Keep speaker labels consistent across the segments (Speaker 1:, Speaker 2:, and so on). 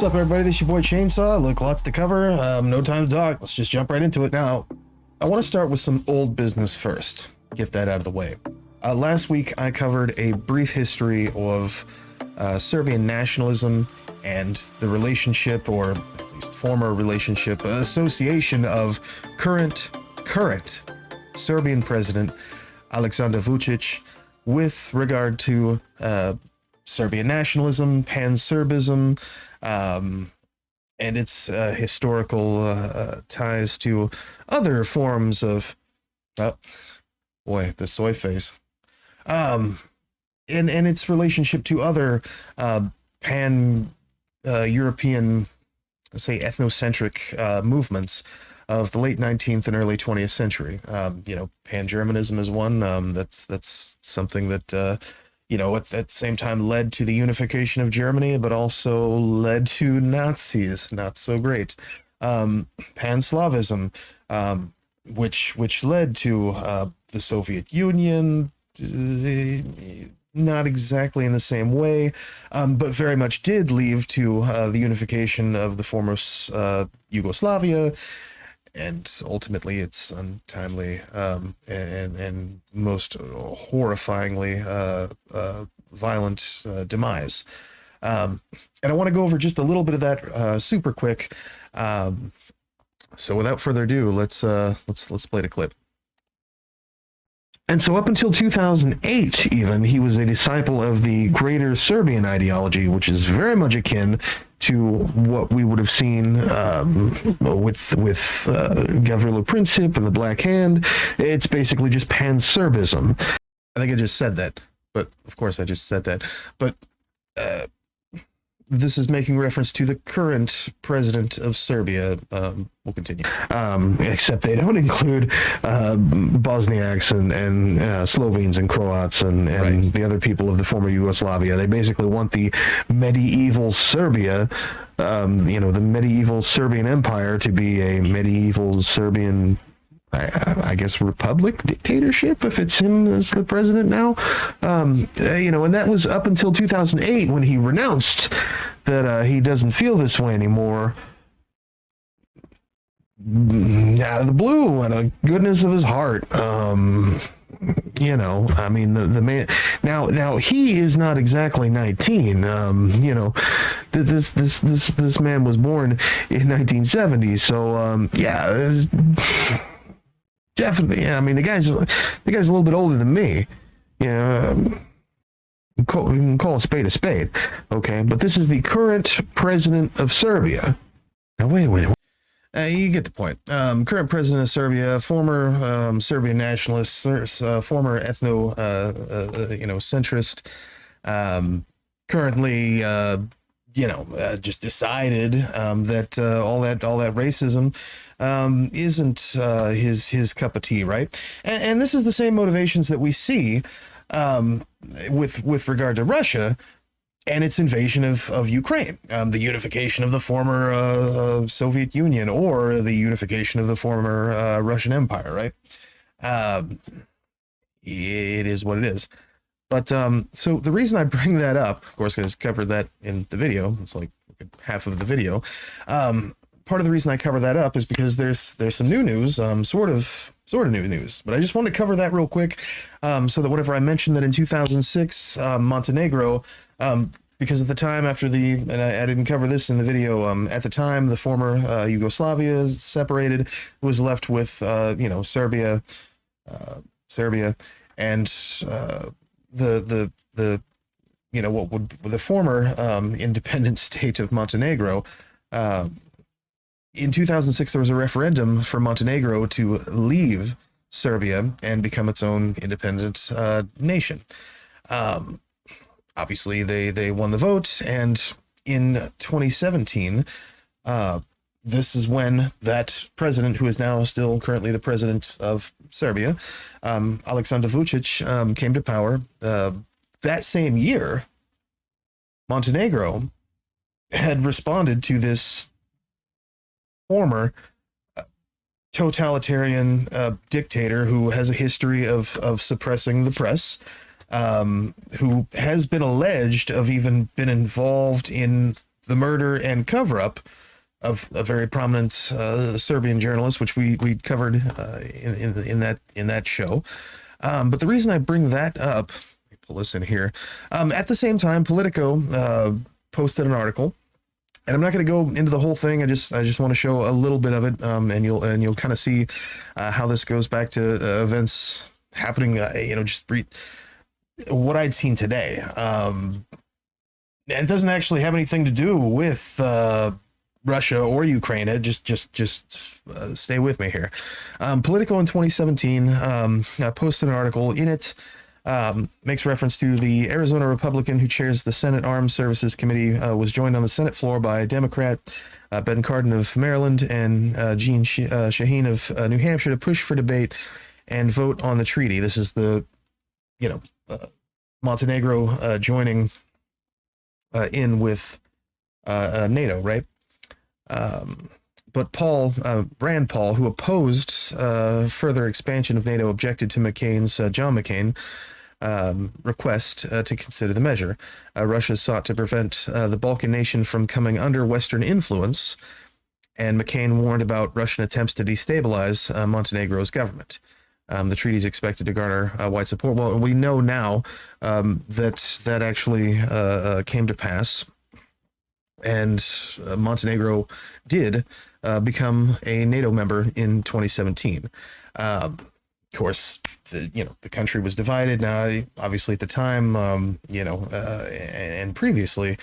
Speaker 1: What's up, everybody? This is your boy Chainsaw. Look, lots to cover. No time to talk. Let's just jump right into it. Now, I want to start with some old business first. Get that out of the way. Last week, I covered a brief history of Serbian nationalism and the relationship, or at least former relationship, association of current Serbian president Aleksandar Vučić with regard to Serbian nationalism, pan-Serbism, and its historical ties to other forms of, oh boy, the soy face, and its relationship to other pan-European, let's say, ethnocentric movements of the late 19th and early 20th century. Pan-Germanism is one. That's something that at the same time led to the unification of Germany, but also led to Nazis. Not so great. Pan-Slavism, which led to the Soviet Union, not exactly in the same way, but very much did lead to the unification of the former Yugoslavia, and ultimately its untimely and most horrifyingly violent demise. And I want to go over just a little bit of that super quick. So without further ado, let's play the clip.
Speaker 2: And so up until 2008, even, he was a disciple of the Greater Serbian ideology, which is very much akin to what we would have seen with Gavrilo Princip and the Black Hand. It's basically just pan-Serbism.
Speaker 1: I think I just said that, but of course I just said that. But this is making reference to the current president of Serbia. We'll continue.
Speaker 2: Except they don't include Bosniaks and Slovenes and Croats and right, the other people of the former Yugoslavia. They basically want the medieval Serbia, the medieval Serbian Empire, to be a medieval Serbian, I guess, republic, dictatorship, if it's him as the president now. And that was up until 2008 when he renounced that he doesn't feel this way anymore. Out of the blue, out of goodness of his heart. The man, now he is not exactly 19. This man was born in 1970, so definitely. Yeah, I mean, the guy's a little bit older than me. You can call a spade, okay? But this is the current president of Serbia. Now, wait.
Speaker 1: You get the point. Current president of Serbia, former Serbian nationalist, former centrist, currently, just decided that all that racism isn't his cup of tea, right? And this is the same motivations that we see with regard to Russia and its invasion of Ukraine, the unification of the former Soviet Union, or the unification of the former Russian Empire, right? It is what it is. But so the reason I bring that up, of course, I just covered that in the video. It's like half of the video. Part of the reason I cover that up is because there's some new news, sort of new news, but I just want to cover that real quick, so that whenever I mentioned that in 2006, Montenegro, because at the time and I didn't cover this in the video, at the time the former Yugoslavia separated, was left with Serbia, and the former independent state of Montenegro. In 2006, there was a referendum for Montenegro to leave Serbia and become its own independent nation. Obviously, they won the vote, and in 2017, this is when that president, who is now still currently the president of Serbia, Aleksandar Vučić, came to power. That same year, Montenegro had responded to this former totalitarian dictator who has a history of suppressing the press, who has been alleged of even been involved in the murder and cover-up of a very prominent Serbian journalist, which we covered in that show. But the reason I bring that up, let me pull this in here. At the same time, Politico posted an article, and I'm not going to go into the whole thing. I just want to show a little bit of it, and you'll kind of see how this goes back to events happening. What I'd seen today. And it doesn't actually have anything to do with Russia or Ukraine. It just stay with me here. Politico in 2017 posted an article. In it, makes reference to the Arizona Republican who chairs the Senate Armed Services Committee, was joined on the Senate floor by Democrat Ben Cardin of Maryland and Jeanne Shaheen of New Hampshire to push for debate and vote on the treaty. This is the, Montenegro joining in with NATO, right? But Rand Paul, who opposed further expansion of NATO, objected to John McCain request to consider the measure. Russia sought to prevent the Balkan nation from coming under Western influence, and McCain warned about Russian attempts to destabilize Montenegro's government. The treaty is expected to garner wide support. Well, we know now that actually came to pass, and Montenegro did become a NATO member in 2017. Of course, the country was divided. Now, obviously, at the time, and previously,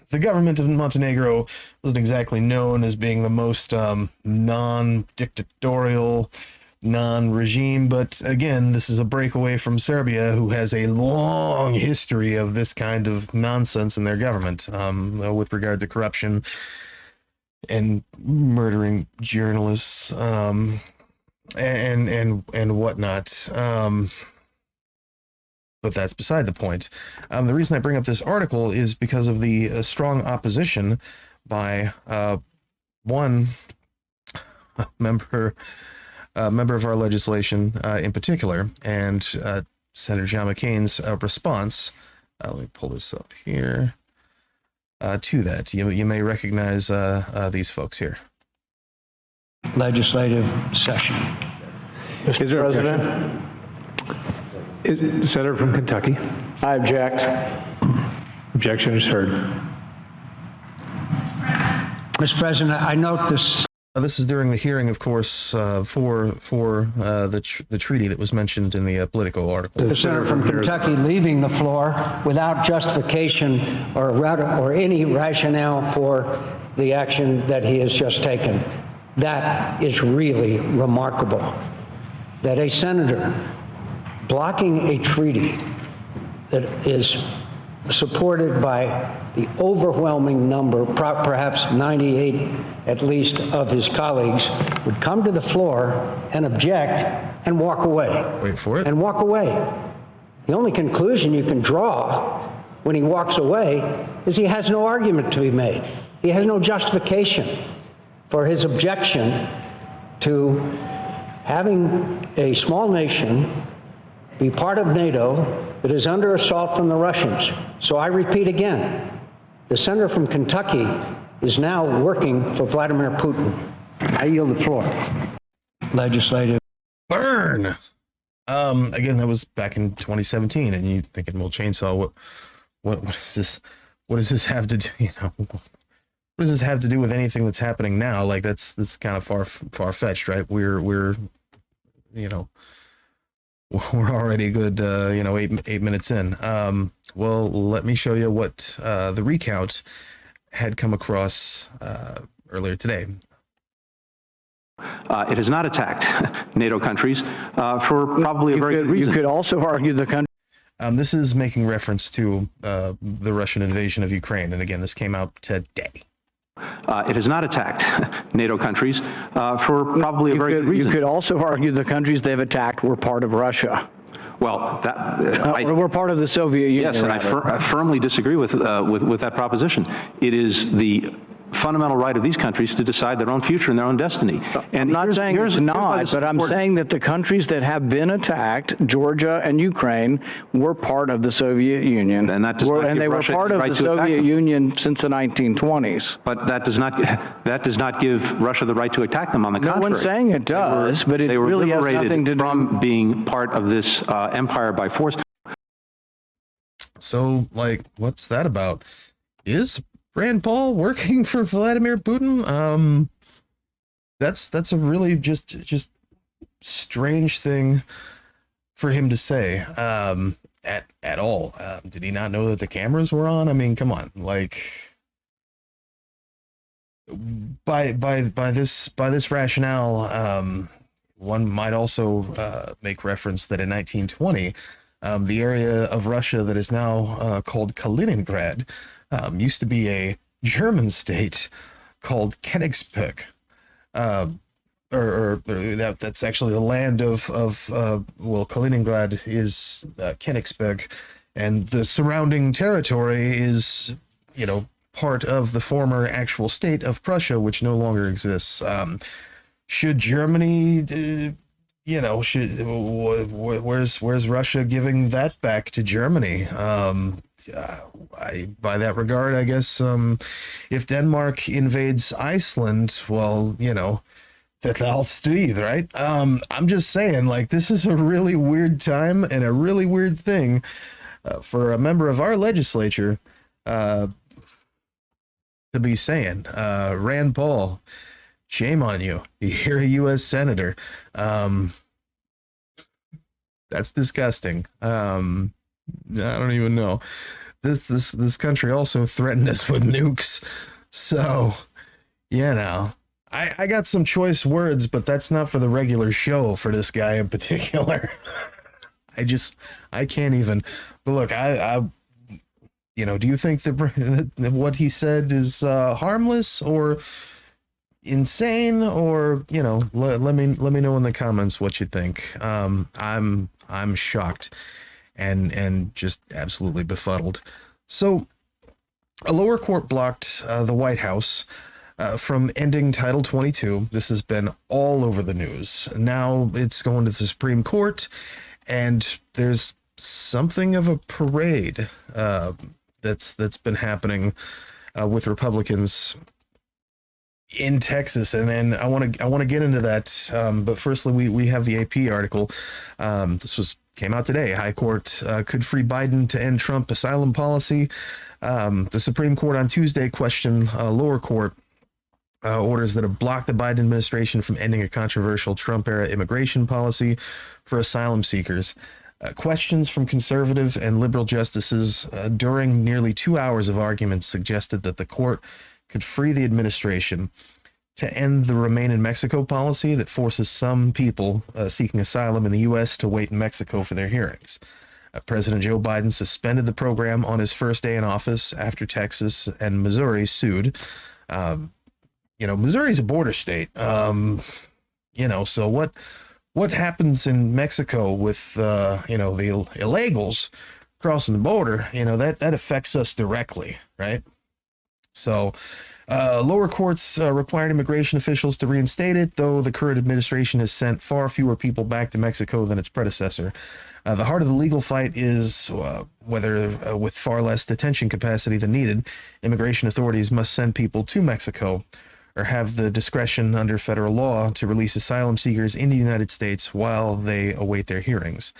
Speaker 1: the government of Montenegro wasn't exactly known as being the most non-dictatorial, non-regime, but again, this is a breakaway from Serbia, who has a long history of this kind of nonsense in their government, with regard to corruption and murdering journalists, and whatnot. But that's beside the point. The reason I bring up this article is because of the strong opposition by one member of our legislation in particular, and Senator John McCain's response. Let me pull this up here to that. You may recognize these folks here.
Speaker 3: Legislative session.
Speaker 4: Mr. President? Is Senator from Kentucky? I object. Objection is heard.
Speaker 3: Mr. President, I note this.
Speaker 1: This is during the hearing, of course, for the treaty that was mentioned in the Politico article.
Speaker 3: The senator from Kentucky leaving the floor without justification or any rationale for the action that he has just taken. That is really remarkable. That a senator blocking a treaty that is supported by the overwhelming number, perhaps 98 at least, of his colleagues, would come to the floor and object and walk away.
Speaker 1: Wait for it.
Speaker 3: And walk away. The only conclusion you can draw when he walks away is he has no argument to be made. He has no justification for his objection to having a small nation be part of NATO that is under assault from the Russians. So I repeat again, the senator from Kentucky is now working for Vladimir Putin. I yield the floor. Legislative.
Speaker 1: Burn! Again, that was back in 2017, and you thinking, well, Chainsaw, what is this? What does this have to do? What does this have to do with anything that's happening now? Like that's kind of far-fetched, right? We're already a good 8 minutes in. Well, let me show you what the recount had come across earlier today.
Speaker 5: It has not attacked NATO countries for probably a very good reason.
Speaker 4: You could also argue the country.
Speaker 1: This is making reference to the Russian invasion of Ukraine, and again, this came out today.
Speaker 5: It has not attacked NATO countries for probably a very good reason.
Speaker 4: You could also argue the countries they've attacked were part of Russia.
Speaker 5: Well,
Speaker 4: we're part of the Soviet Union.
Speaker 5: Yes, and I firmly disagree with that proposition. It is the fundamental right of these countries to decide their own future and their own destiny. And
Speaker 4: I'm not saying it's not, but I'm saying that the countries that have been attacked, Georgia and Ukraine, were part of the Soviet Union,
Speaker 5: and that does not
Speaker 4: and
Speaker 5: give
Speaker 4: they were
Speaker 5: Russia
Speaker 4: part
Speaker 5: the
Speaker 4: of
Speaker 5: right
Speaker 4: the
Speaker 5: to attack
Speaker 4: Soviet
Speaker 5: them.
Speaker 4: Union since the 1920s.
Speaker 5: But that does not give Russia the right to attack them. On the contrary,
Speaker 4: No one's saying it does, but it
Speaker 5: they were
Speaker 4: really has
Speaker 5: liberated
Speaker 4: nothing to do
Speaker 5: from being part of this empire by force.
Speaker 1: So, like, what's that about? Is Rand Paul working for Vladimir Putin? That's a really just strange thing for him to say. At all. Did he not know that the cameras were on? I mean, come on. Like, by this rationale, one might also make reference that in 1920, the area of Russia that is now called Kaliningrad used to be a German state called Königsberg, or that's actually the land of Kaliningrad is Königsberg, and the surrounding territory is, part of the former actual state of Prussia, which no longer exists. Should Germany, where's Russia giving that back to Germany? By that regard, I guess, if Denmark invades Iceland, well, that's all steve, right? I'm just saying, like, this is a really weird time and a really weird thing for a member of our legislature to be saying. Rand Paul, shame on you. You're a U.S. senator. That's disgusting. I don't even know. This country also threatened us with nukes. So, I got some choice words, but that's not for the regular show for this guy in particular. I can't even. But look, do you think that what he said is harmless or insane, or let me know in the comments what you think. I'm shocked and just absolutely befuddled. So a lower court blocked the White House from ending Title 22. This has been all over the news. Now it's going to the Supreme Court, and there's something of a parade that's been happening with Republicans in Texas, and then I want to get into that. But firstly, we have the AP article. This came out today. High Court could free Biden to end Trump asylum policy. The Supreme Court on Tuesday questioned lower court orders that have blocked the Biden administration from ending a controversial Trump-era immigration policy for asylum seekers. Questions from conservative and liberal justices during nearly 2 hours of arguments suggested that the court could free the administration to end the Remain in Mexico policy that forces some people seeking asylum in the U.S. to wait in Mexico for their hearings. President Joe Biden suspended the program on his first day in office after Texas and Missouri sued. Missouri's a border state. So what happens in Mexico with the illegals crossing the border? That affects us directly, right? So lower courts required immigration officials to reinstate it, though the current administration has sent far fewer people back to Mexico than its predecessor. The heart of the legal fight is whether, with far less detention capacity than needed, immigration authorities must send people to Mexico or have the discretion under federal law to release asylum seekers into the United States while they await their hearings.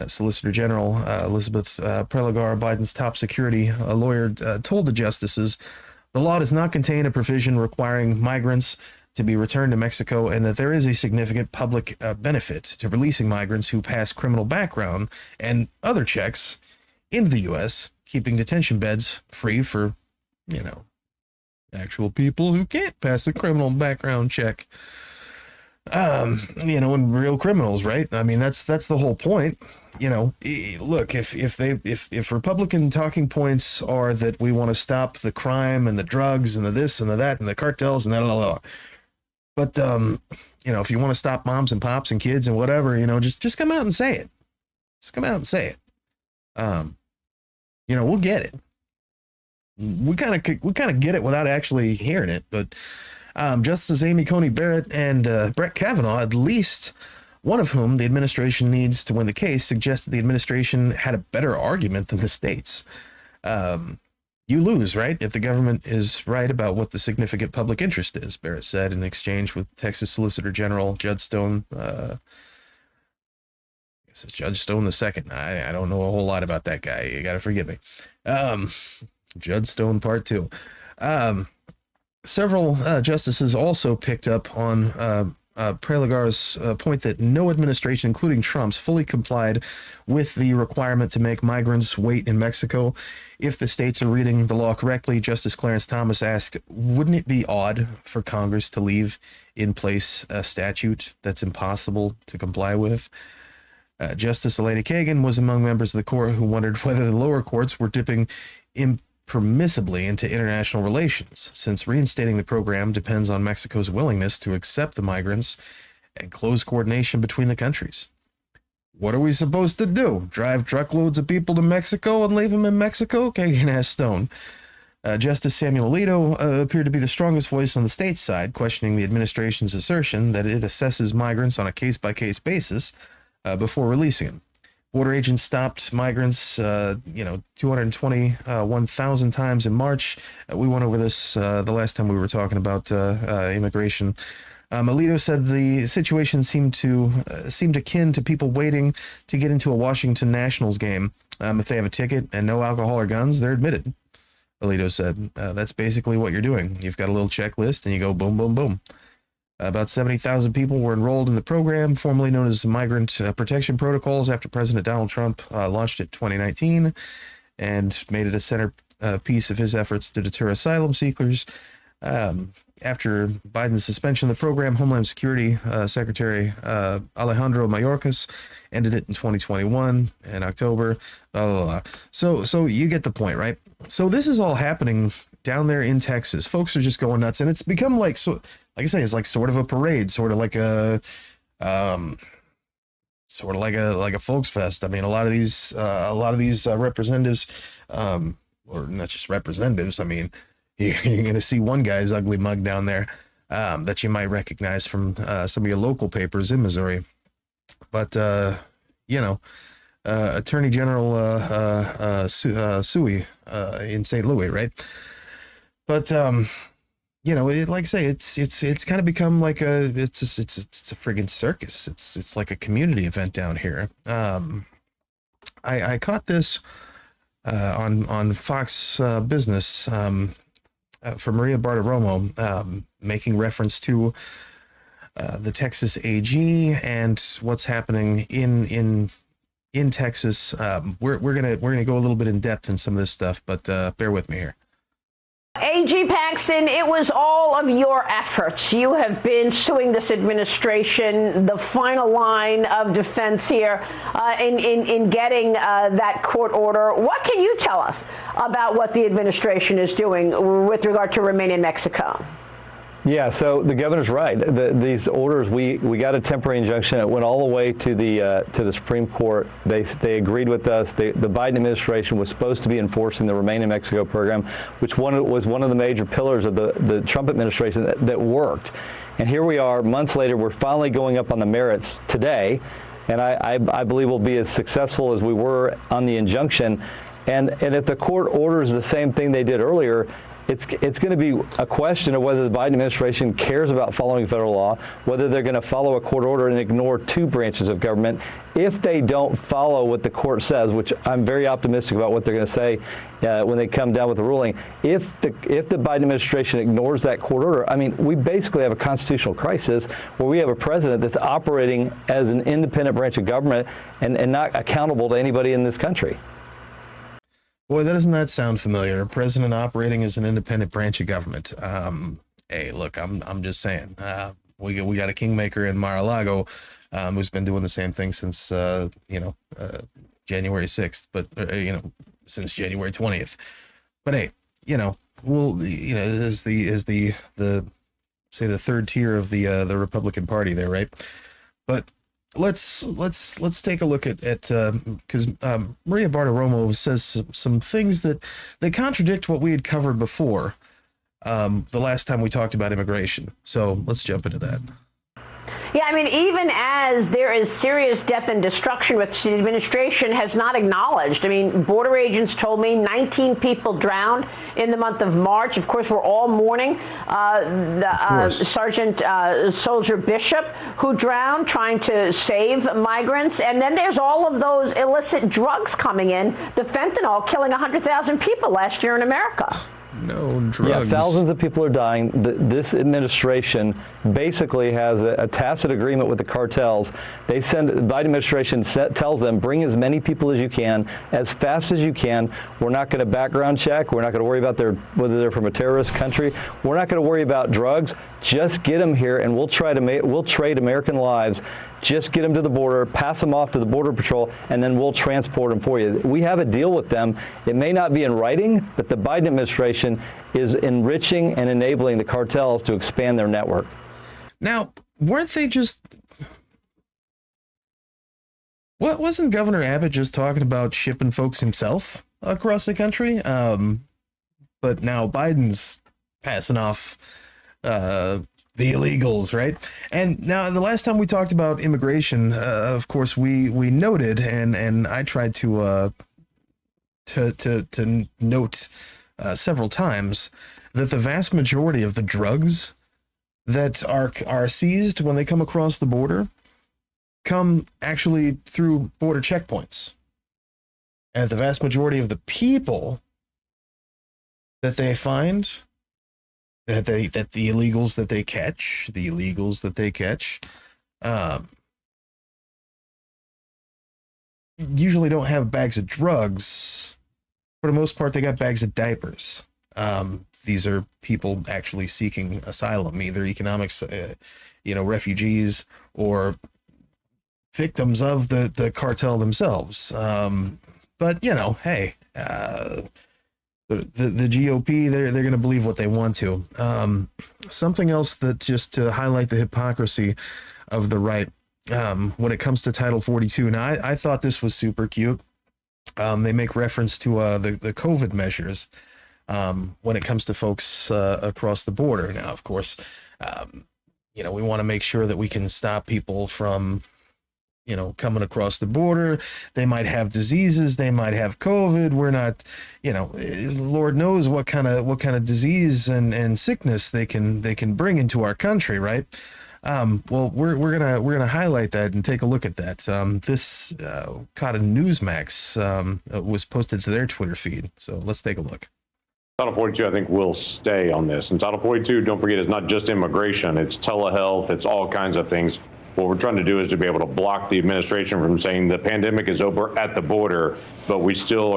Speaker 1: Solicitor General Elizabeth Preligar, Biden's top security lawyer, told the justices the law does not contain a provision requiring migrants to be returned to Mexico, and that there is a significant public benefit to releasing migrants who pass criminal background and other checks into the U.S., keeping detention beds free for, actual people who can't pass a criminal background check. And real criminals, right? I mean, that's the whole point. Look, if Republican talking points are that we want to stop the crime and the drugs and the this and the that and the cartels and that, but if you want to stop moms and pops and kids and whatever, just come out and say it. Just come out and say it. We'll get it. we kind of get it without actually hearing it. But Justice Amy Coney Barrett and Brett Kavanaugh, at least one of whom the administration needs to win the case, suggested the administration had a better argument than the states. You lose, right? If the government is right about what the significant public interest is, Barrett said in exchange with Texas Solicitor General Judd Stone. I guess it's Judge Stone II. I don't know a whole lot about that guy. You got to forgive me. Judd Stone Part 2. Several justices also picked up on Prelagar's point that no administration, including Trump's, fully complied with the requirement to make migrants wait in Mexico. If the states are reading the law correctly, Justice Clarence Thomas asked, wouldn't it be odd for Congress to leave in place a statute that's impossible to comply with? Justice Elena Kagan was among members of the court who wondered whether the lower courts were dipping impermissibly into international relations, since reinstating the program depends on Mexico's willingness to accept the migrants and close coordination between the countries. What are we supposed to do? Drive truckloads of people to Mexico and leave them in Mexico? Kagan asked Stone. Justice Samuel Alito appeared to be the strongest voice on the state's side, questioning the administration's assertion that it assesses migrants on a case-by-case basis before releasing them. Border agents stopped migrants, 221,000 times in March. We went over this the last time we were talking about immigration. Alito said the situation seemed akin to people waiting to get into a Washington Nationals game. If they have a ticket and no alcohol or guns, they're admitted. Alito said, that's basically what you're doing. You've got a little checklist and you go boom, boom, boom. About 70,000 people were enrolled in the program, formerly known as the Migrant Protection Protocols, after President Donald Trump launched it in 2019 and made it a centerpiece of his efforts to deter asylum seekers. After Biden's suspension of the program, Homeland Security Secretary Alejandro Mayorkas ended it in 2021 in October. Blah, blah, blah. So you get the point, right? So this is all happening down there in Texas. Folks are just going nuts, and it's become like I say, it's like sort of a parade, sort of like a folks fest. I mean, a lot of these representatives, or not just representatives. I mean, you're going to see one guy's ugly mug down there that you might recognize from some of your local papers in Missouri. But Attorney General Suey in St. Louis, right? But like I say, it's kind of become like it's a friggin' circus. It's like a community event down here. I caught this on Fox Business for Maria Bartiromo, making reference to the Texas AG and what's happening in Texas. We're gonna go a little bit in depth in some of this stuff, but bear with me here.
Speaker 6: AG Paxton, it was all of your efforts. You have been suing this administration, the final line of defense here in getting that court order. What can you tell us about what the administration is doing with regard to remain in Mexico?
Speaker 7: Yeah, so the governor's right. These orders, we got a temporary injunction. It went all the way to the Supreme Court. They agreed with us. The Biden administration was supposed to be enforcing the Remain in Mexico program, which was one of the major pillars of the Trump administration that worked. And here we are, months later, we're finally going up on the merits today, and I believe we'll be as successful as we were on the injunction. And if the court orders the same thing they did earlier, it's going to be a question of whether the Biden administration cares about following federal law, whether they're going to follow a court order and ignore two branches of government. If they don't follow what the court says, which I'm very optimistic about what they're going to say when they come down with the ruling, if the Biden administration ignores that court order, I mean, we basically have a constitutional crisis where we have a president that's operating as an independent branch of government and not accountable to anybody in this country.
Speaker 1: Boy, doesn't that sound familiar? A president operating as an independent branch of government. Hey, look, I'm just saying. We got a kingmaker in Mar-a-Lago who's been doing the same thing since January 6th, but since January 20th. But hey, as the third tier of the Republican Party there, right? But let's take a look at because Maria Bartiromo says some things that contradict what we had covered before the last time we talked about immigration. So let's jump into that.
Speaker 6: Yeah, I mean, even as there is serious death and destruction, which the administration has not acknowledged. I mean, border agents told me 19 people drowned in the month of March. Of course, we're all mourning Sergeant Soldier Bishop, who drowned trying to save migrants. And then there's all of those illicit drugs coming in. The fentanyl killing 100,000 people last year in America.
Speaker 1: No drugs.
Speaker 7: Yeah, thousands of people are dying. This administration basically has a tacit agreement with the cartels. The Biden administration tells them, bring as many people as you can, as fast as you can. We're not going to background check. We're not going to worry about whether they're from a terrorist country. We're not going to worry about drugs. Just get them here, and we'll trade American lives. Just get them to the border, pass them off to the Border Patrol, and then we'll transport them for you. We have a deal with them. It may not be in writing, but the Biden administration is enriching and enabling the cartels to expand their network.
Speaker 1: Now, weren't they just... Wasn't Governor Abbott just talking about shipping folks himself across the country? But now Biden's passing off... the illegals, right? And now the last time we talked about immigration, of course, we noted and I tried to note several times that the vast majority of the drugs that are seized when they come across the border come actually through border checkpoints, and the vast majority of the people that they find. That the illegals that they catch, usually don't have bags of drugs. For the most part, they got bags of diapers. These are people actually seeking asylum, either economics, refugees, or victims of the cartel themselves. But hey. The GOP, they're going to believe what they want to. Something else that just to highlight the hypocrisy of the right when it comes to Title 42. Now, I thought this was super cute. They make reference to the COVID measures when it comes to folks across the border. Now, of course, we want to make sure that we can stop people from coming across the border. They might have diseases. They might have COVID. We're not, Lord knows what kind of disease and sickness they can bring into our country, right? Well, we're gonna highlight that and take a look at that. This caught a Newsmax was posted to their Twitter feed. So let's take a look.
Speaker 8: Title 42, I think, will stay on this. And Title 42, don't forget, is not just immigration. It's telehealth. It's all kinds of things. What we're trying to do is to be able to block the administration from saying the pandemic is over at the border, but they're still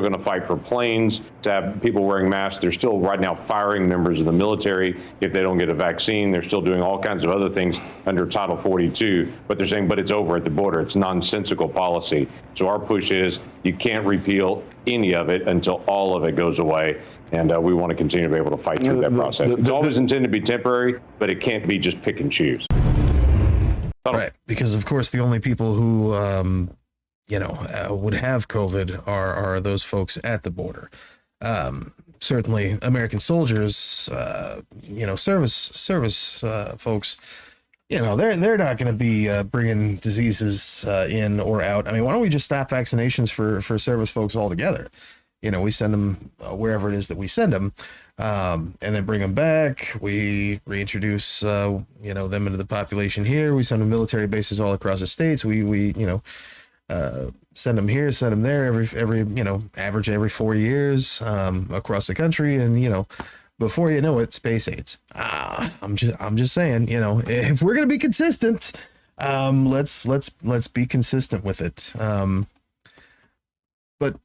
Speaker 8: going to fight for planes, to have people wearing masks. They're still right now firing members of the military if they don't get a vaccine. They're still doing all kinds of other things under Title 42, but they're saying, but it's over at the border. It's nonsensical policy. So our push is you can't repeal any of it until all of it goes away. And we want to continue to be able to fight through that process. It's always intended to be temporary, but it can't be just pick and choose.
Speaker 1: Right, because of course the only people who would have COVID are those folks at the border. Certainly, American soldiers, service folks, they're not going to be bringing diseases in or out. I mean, why don't we just stop vaccinations for service folks altogether? We send them wherever it is that we send them. And then bring them back. We reintroduce, them into the population here. We send them to military bases all across the states. We send them here, send them there average every 4 years, across the country. And, before you know it, space AIDS. I'm just saying, if we're going to be consistent, let's be consistent with it. But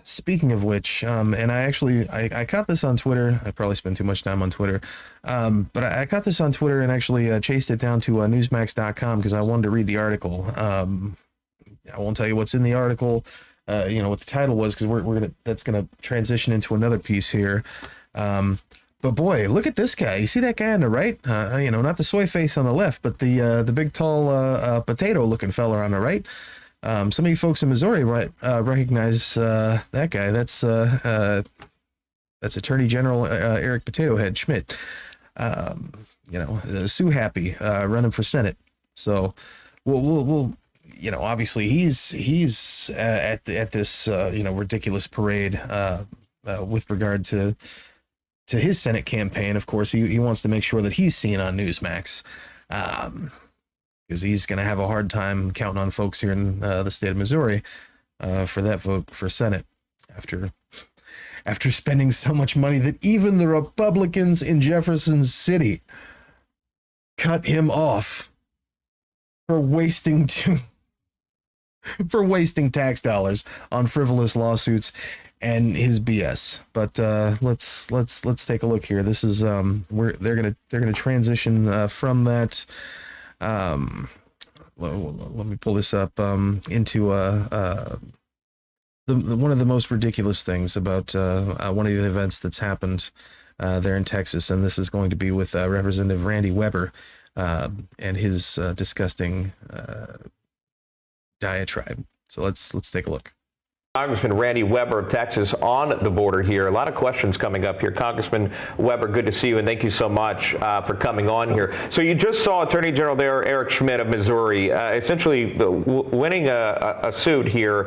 Speaker 1: speaking of which, and I caught this on Twitter. I probably spent too much time on Twitter, but I caught this on Twitter and actually chased it down to newsmax.com because I wanted to read the article. I won't tell you what's in the article, what the title was, because that's gonna transition into another piece here. But But boy, look at this guy. You see that guy on the right? Not the soy face on the left, but the big tall potato-looking fella on the right. Some of you folks in Missouri recognize that guy. That's Attorney General Eric Potato Head Schmidt. Sue Happy running for Senate. So we'll obviously he's at this ridiculous parade with regard to his Senate campaign. Of course, he wants to make sure that he's seen on Newsmax, because he's going to have a hard time counting on folks here in the state of Missouri for that vote for Senate after spending so much money that even the Republicans in Jefferson City cut him off for wasting tax dollars on frivolous lawsuits and his BS. But let's take a look here. This is they're gonna transition from that. Let me pull this up into one of the most ridiculous things about one of the events that's happened there in Texas, and this is going to be with Representative Randy Weber and his disgusting diatribe. So let's take a look.
Speaker 9: Congressman Randy Weber of Texas on the border here. A lot of questions coming up here. Congressman Weber, good to see you, and thank you so much for coming on here. So you just saw Attorney General there, Eric Schmidt of Missouri, essentially winning a suit here,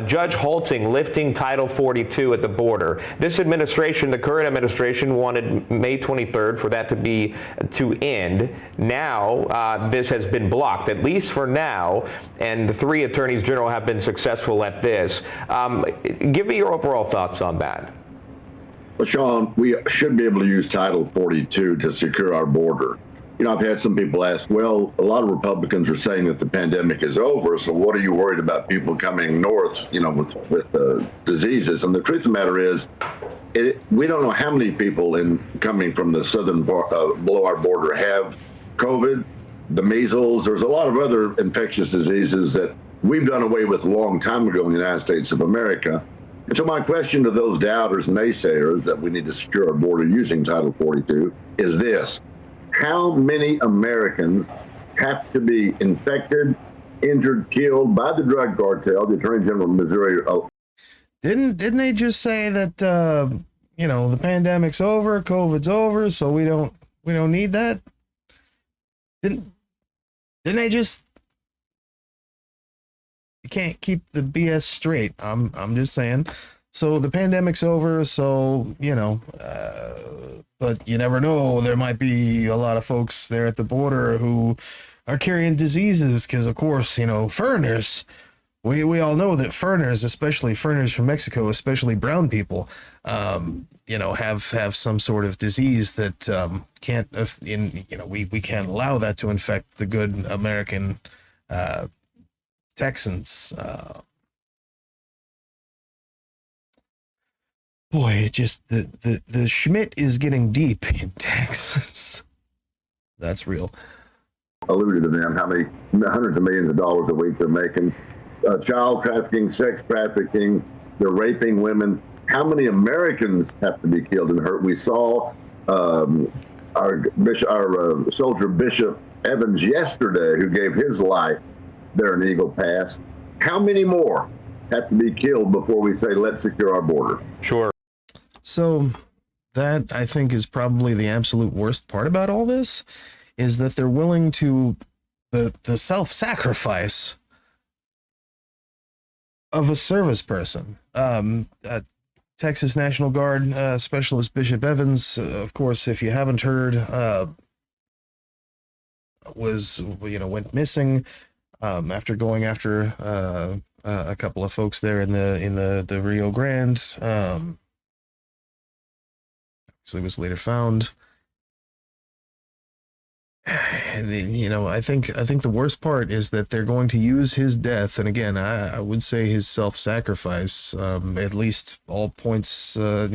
Speaker 9: Judge halting lifting Title 42 at the border. This administration, the current administration, wanted May 23rd for that to end. Now this has been blocked, at least for now, and the three attorneys general have been successful at this. Give me your overall thoughts on that.
Speaker 10: Well, Sean, we should be able to use Title 42 to secure our border. I've had some people ask, well, a lot of Republicans are saying that the pandemic is over, so what are you worried about people coming north, with diseases? And the truth of the matter is, we don't know how many people coming from the southern below our border have COVID, the measles. There's a lot of other infectious diseases that we've done away with a long time ago in the United States of America. And so my question to those doubters, naysayers, that we need to secure our border using Title 42 is this: how many Americans have to be infected, injured, killed by the drug cartel? The Attorney General of Missouri.
Speaker 1: Didn't they just say that the pandemic's over, COVID's over, so we don't need that? Didn't they just? You can't keep the BS straight. I'm just saying. So the pandemic's over, so but you never know. There might be a lot of folks there at the border who are carrying diseases because, of course, foreigners. We all know that foreigners, especially foreigners from Mexico, especially brown people, have some sort of disease that we can't allow that to infect the good American Texans. Boy, it just the Schmidt is getting deep in Texas. That's real.
Speaker 10: Alluded to them, how many hundreds of millions of dollars a week they're making. Child trafficking, sex trafficking, they're raping women. How many Americans have to be killed and hurt? We saw our soldier Bishop Evans yesterday, who gave his life there in Eagle Pass. How many more have to be killed before we say, let's secure our border?
Speaker 9: Sure.
Speaker 1: So that, I think, is probably the absolute worst part about all this, is that they're willing to the self-sacrifice of a service person. Texas National Guard Specialist Bishop Evans, of course, if you haven't heard, went missing after going after a couple of folks there in the Rio Grande. So he was later found. And I think the worst part is that they're going to use his death, and again, I would say his self-sacrifice, at least all points, point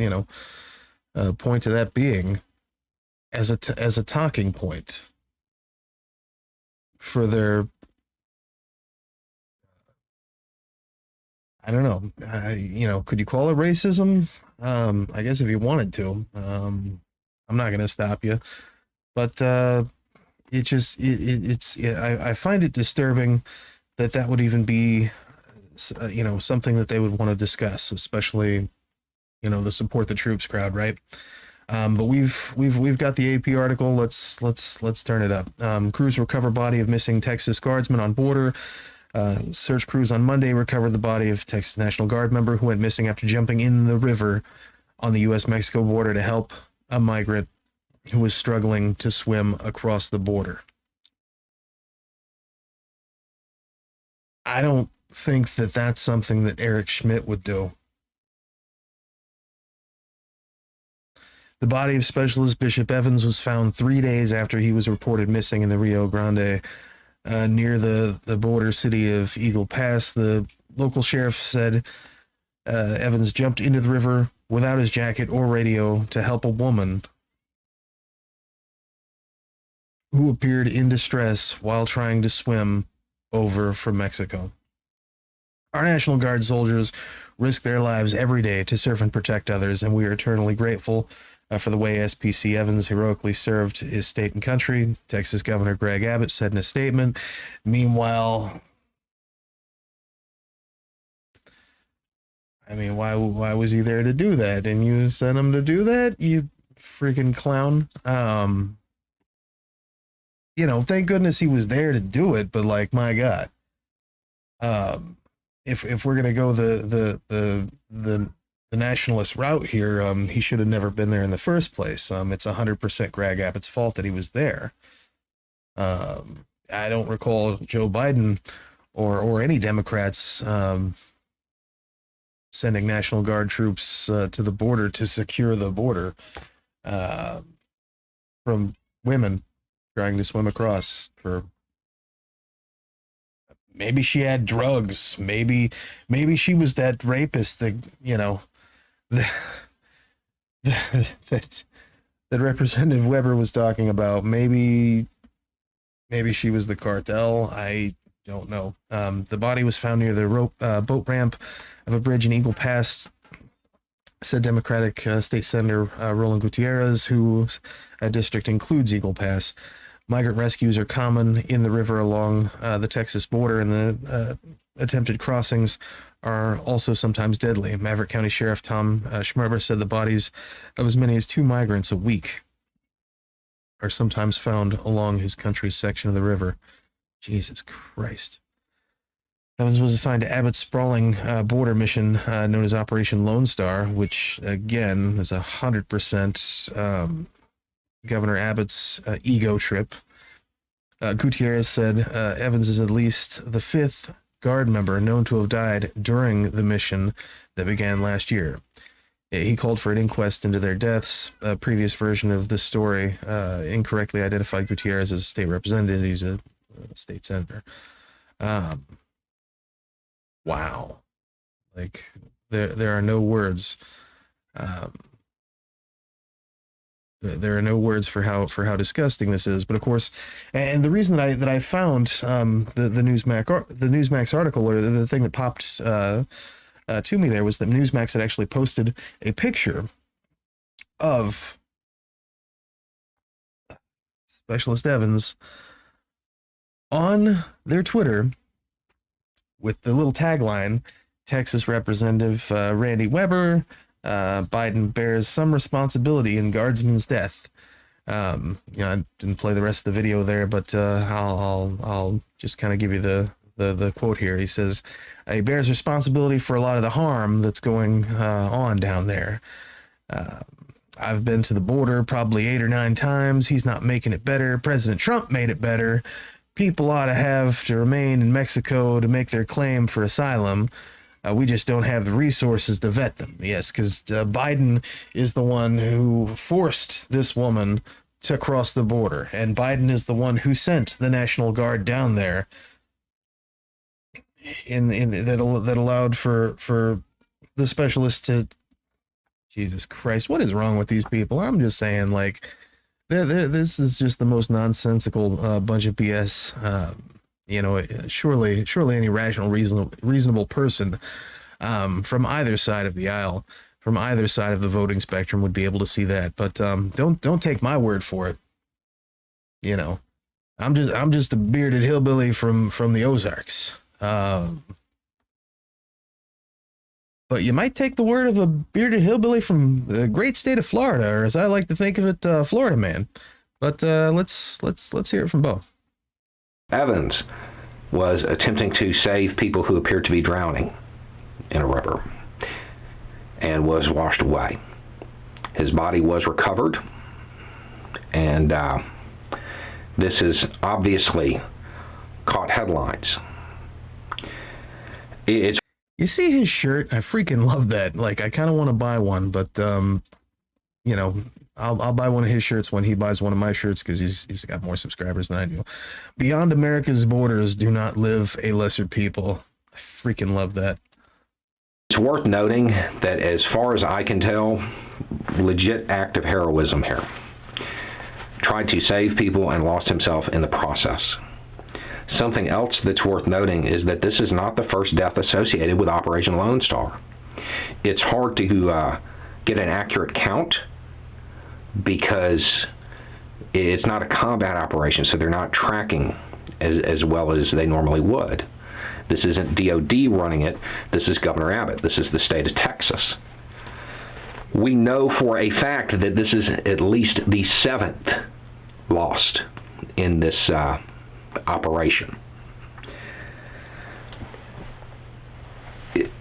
Speaker 1: to that being as a talking point for their, I don't know, could you call it racism? I guess if you wanted to, I'm not going to stop you. But I find it disturbing that would even be, something that they would want to discuss, especially, the support the troops crowd, right? But we've got the AP article. Let's turn it up. Crews recover body of missing Texas guardsman on border. Search crews on Monday recovered the body of Texas National Guard member who went missing after jumping in the river on the U.S.-Mexico border to help a migrant who was struggling to swim across the border. I don't think that that's something that Eric Schmidt would do. The body of Specialist Bishop Evans was found 3 days after he was reported missing in the Rio Grande near the border city of Eagle Pass. The local sheriff said Evans jumped into the river without his jacket or radio to help a woman who appeared in distress while trying to swim over from Mexico. Our National Guard soldiers risk their lives every day to serve and protect others, and we are eternally grateful for the way SPC Evans heroically served his state and country, Texas Governor Greg Abbott said in a statement. Meanwhile, I mean, why was he there to do that? And you sent him to do that, you freaking clown. Thank goodness he was there to do it, but like, my God. If we're gonna go the nationalist route here, he should have never been there in the first place. It's 100% Greg Abbott's fault that he was there. I don't recall Joe Biden or any Democrats sending National Guard troops to the border to secure the border from women trying to swim across. For maybe she had drugs, maybe she was that rapist that that Representative Weber was talking about. Maybe she was the cartel. I don't know. The body was found near the boat ramp of a bridge in Eagle Pass, said Democratic State Senator Roland Gutierrez, whose district includes Eagle Pass. Migrant rescues are common in the river along the Texas border, and the attempted crossings are also sometimes deadly. Maverick County Sheriff Tom Schmerber said the bodies of as many as 2 migrants a week are sometimes found along his country's section of the river. Jesus Christ. Evans was assigned to Abbott's sprawling border mission known as Operation Lone Star, which, again, is 100% Governor Abbott's ego trip. Gutierrez said Evans is at least the 5th Guard member known to have died during the mission that began last year. He called for an inquest into their deaths. A previous version of this story incorrectly identified Gutierrez as a state representative. He's a state senator. Wow. Like, there are no words. There are no words for how disgusting this is. But of course, and the reason that I found the Newsmax article, or the thing that popped to me there, was that Newsmax had actually posted a picture of Specialist Evans on their Twitter with the little tagline, Texas Representative Randy Weber, Biden bears some responsibility in guardsman's death. I didn't play the rest of the video there, but I'll just kind of give you the quote here. He says, he bears responsibility for a lot of the harm that's going on down there. I've been to the border probably 8 or 9 times. He's not making it better. President Trump made it better. People ought to have to remain in Mexico to make their claim for asylum. We just don't have the resources to vet them. Yes, because Biden is the one who forced this woman to cross the border, and Biden is the one who sent the National Guard down there that allowed for the specialists to. Jesus Christ, what is wrong with these people? I'm just saying, like, this is just the most nonsensical bunch of BS. Surely any rational, reasonable person from either side of the aisle from either side of the voting spectrum would be able to see that. But don't take my word for it. You know, I'm just a bearded hillbilly from the Ozarks. But you might take the word of a bearded hillbilly from the great state of Florida, or as I like to think of it, Florida man. But let's hear it from Bo.
Speaker 11: Evans was attempting to save people who appeared to be drowning in a river and was washed away. His body was recovered, and this has obviously caught headlines. It's
Speaker 1: You see his shirt? I freaking love that. Like, I kind of want to buy one, but you know, I'll buy one of his shirts when he buys one of my shirts, because he's got more subscribers than I do. Beyond America's borders do not live a lesser people. I freaking love that.
Speaker 11: It's worth noting that, as far as I can tell, legit act of heroism here. Tried to save people and lost himself in the process. Something else that's worth noting is that this is not the first death associated with Operation Lone Star. It's hard to get an accurate count because it's not a combat operation, so they're not tracking as well as they normally would. This isn't DOD running it. This is Governor Abbott. This is the state of Texas. We know for a fact that this is at least the 7th lost in this operation.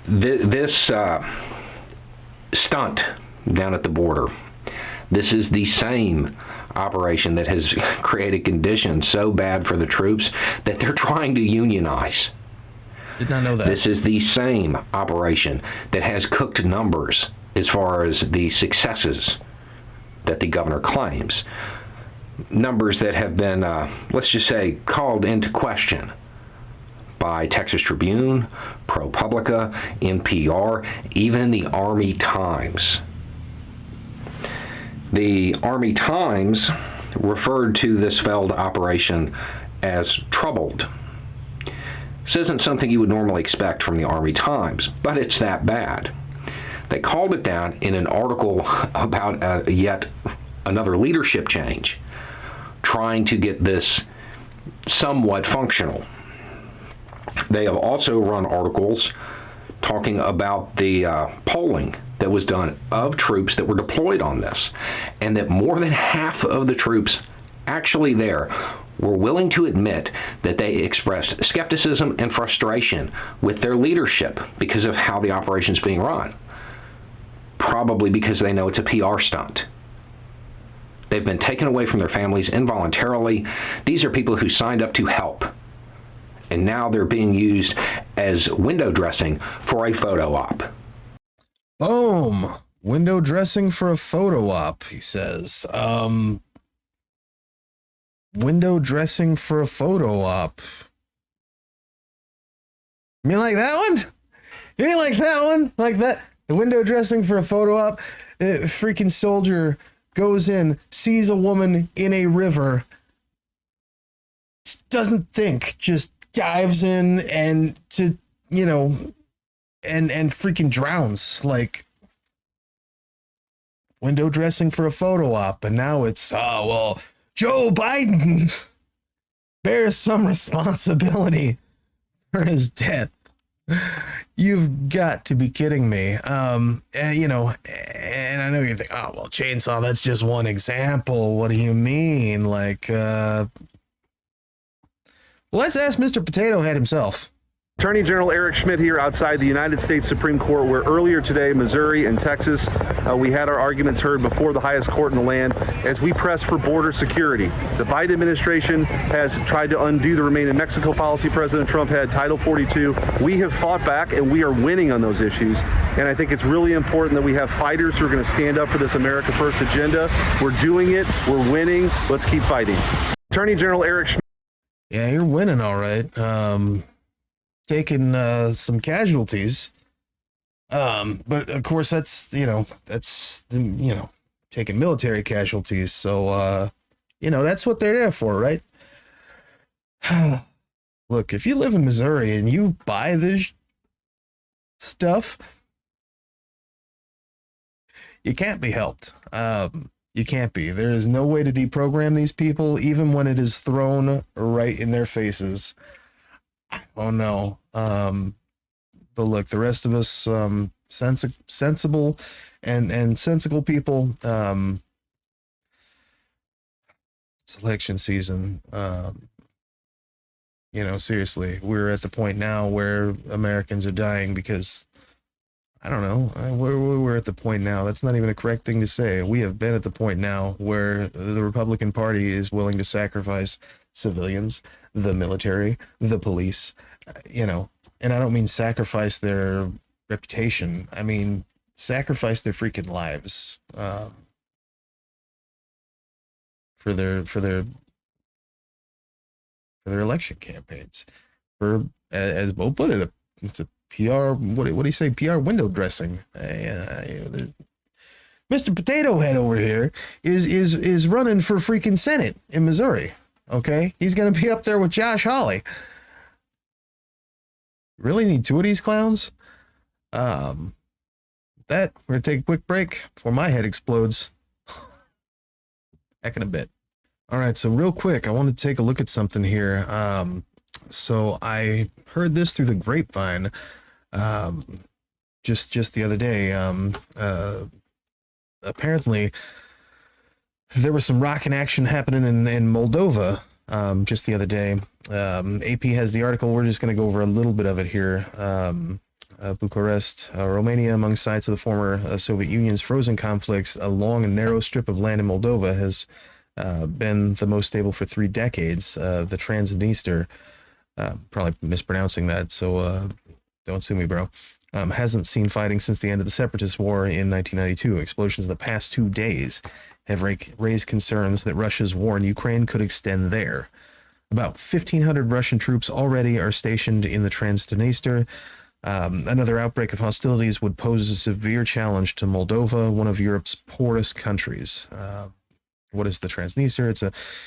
Speaker 11: This stunt down at the border, this is the same operation that has created conditions so bad for the troops that they're trying to unionize.
Speaker 1: Did not know that.
Speaker 11: This is the same operation that has cooked numbers as far as the successes that the governor claims. Numbers that have been, let's just say, called into question by Texas Tribune, ProPublica, NPR, even the Army Times. The Army Times referred to this failed operation as troubled. This isn't something you would normally expect from the Army Times, but it's that bad. They called it down in an article about yet another leadership change, trying to get this somewhat functional. They have also run articles talking about the polling that was done of troops that were deployed on this, and that more than half of the troops actually there were willing to admit that they expressed skepticism and frustration with their leadership because of how the operation is being run. Probably because they know it's a PR stunt. They've been taken away from their families involuntarily. These are people who signed up to help, and now they're being used as window dressing for a photo op.
Speaker 1: Boom. Window dressing for a photo op, he says. Window dressing for a photo op. You mean like that one? You mean like that one? Like that? The window dressing for a photo op? A freaking soldier goes in, sees a woman in a river, doesn't think, just dives in and to, you know, and freaking drowns. Like, window dressing for a photo op. And now it's, oh, well, Joe Biden bears some responsibility for his death. You've got to be kidding me. And, you know, and I know you think, oh, well, chainsaw, that's just one example. What do you mean? Like, let's ask Mr. Potato Head himself.
Speaker 12: Attorney General Eric Schmidt here outside the United States Supreme Court, where earlier today, Missouri and Texas, we had our arguments heard before the highest court in the land as we press for border security. The Biden administration has tried to undo the Remain in Mexico policy President Trump had, Title 42. We have fought back, and we are winning on those issues. And I think it's really important that we have fighters who are going to stand up for this America First agenda. We're doing it. We're winning. Let's keep fighting. Attorney General Eric Schmidt.
Speaker 1: Yeah, you're winning, all right. Taking some casualties, but of course that's taking military casualties, so that's what they're there for, right? Look, if you live in Missouri and you buy this stuff, you can't be helped. You can't be. There is no way to deprogram these people, even when it is thrown right in their faces. Oh no. But look, the rest of us, sensible and sensible people, it's election season. Seriously, we're at the point now where Americans are dying because, I don't know, we're at the point now. That's not even a correct thing to say. We have been at the point now where the Republican Party is willing to sacrifice civilians, the military, the police, and I don't mean sacrifice their reputation. I mean, sacrifice their freaking lives for their election campaigns. For, as Bo put it, it's a PR. What do you say? PR window dressing. Mr. Potato Head over here is running for freaking Senate in Missouri. Okay, he's gonna be up there with Josh Hawley. Really need two of these clowns? We're gonna take a quick break before my head explodes. Back in a bit. All right, so real quick, I want to take a look at something here. So I heard this through the grapevine just the other day. Apparently, there was some rockin' action happening in Moldova just the other day. AP has the article. We're just going to go over a little bit of it here. Bucharest, Romania, among sites of the former Soviet Union's frozen conflicts, a long and narrow strip of land in Moldova has been the most stable for 3 decades. The Transnistria, probably mispronouncing that, so don't sue me, bro. Hasn't seen fighting since the end of the separatist war in 1992. Explosions in the past 2 days have raised concerns that Russia's war in Ukraine could extend there. About 1,500 Russian troops already are stationed in the Transnistria. Another outbreak of hostilities would pose a severe challenge to Moldova, one of Europe's poorest countries. What is the Transnistria? It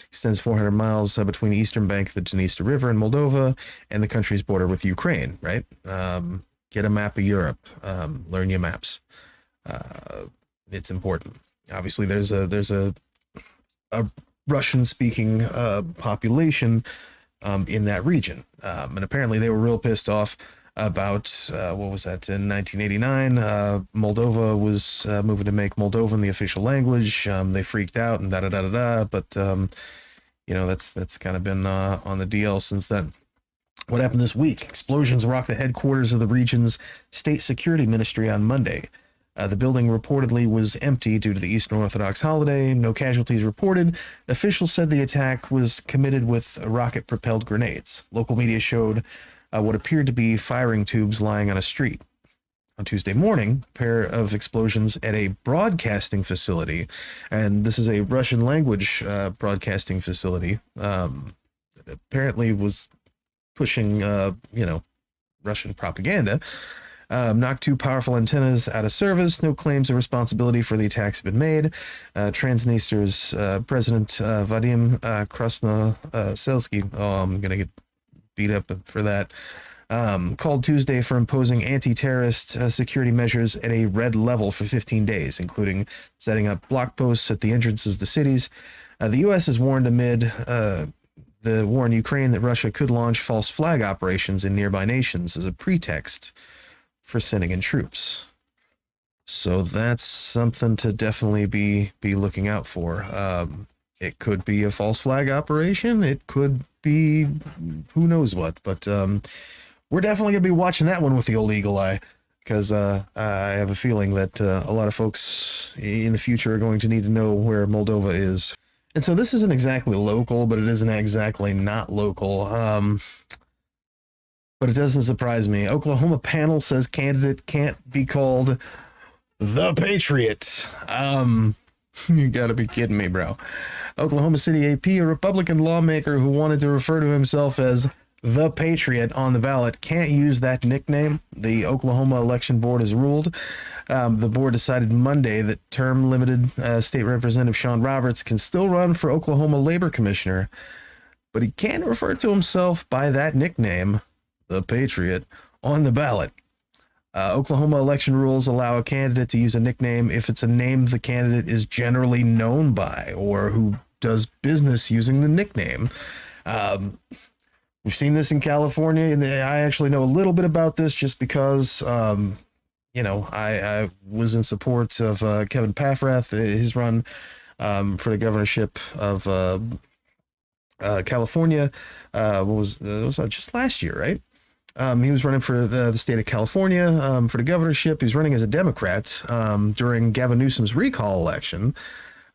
Speaker 1: extends 400 miles between the eastern bank of the Dniester River in Moldova and the country's border with Ukraine, right? Get a map of Europe. Learn your maps. It's important. Obviously, there's a Russian-speaking population in that region, and apparently they were real pissed off about what was that in 1989? Moldova was moving to make Moldovan the official language. They freaked out and but that's kind of been on the DL since then. What happened this week? Explosions rocked the headquarters of the region's state security ministry on Monday. The building reportedly was empty due to the Eastern Orthodox holiday. No casualties reported. Officials said the attack was committed with rocket-propelled grenades. Local media showed what appeared to be firing tubes lying on a street. On Tuesday morning, a pair of explosions at a broadcasting facility, and this is a Russian language broadcasting facility, that apparently was pushing, Russian propaganda, knocked 2 powerful antennas out of service. No claims of responsibility for the attacks have been made. Transnistria's President Vadim Krasnoselsky, I'm going to get beat up for that, called Tuesday for imposing anti-terrorist security measures at a red level for 15 days, including setting up block posts at the entrances to cities. The U.S. has warned amid the war in Ukraine that Russia could launch false flag operations in nearby nations as a pretext for sending in troops. So that's something to definitely be looking out for. It could be a false flag operation. It could be who knows what. But we're definitely going to be watching that one with the old eagle eye, because I have a feeling that a lot of folks in the future are going to need to know where Moldova is. And so this isn't exactly local, but it isn't exactly not local. But it doesn't surprise me. Oklahoma panel says candidate can't be called the Patriot. You gotta be kidding me, bro. Oklahoma City AP, a Republican lawmaker who wanted to refer to himself as the Patriot on the ballot, can't use that nickname. The Oklahoma Election Board has ruled. The board decided Monday that term-limited State Representative Sean Roberts can still run for Oklahoma Labor Commissioner, but he can't refer to himself by that nickname, the Patriot, on the ballot. Oklahoma election rules allow a candidate to use a nickname if it's a name the candidate is generally known by or who does business using the nickname. We've seen this in California, and I actually know a little bit about this just because, I was in support of Kevin Paffrath, his run for the governorship of California. It was just last year, right? He was running for the state of California for the governorship. He was running as a Democrat during Gavin Newsom's recall election.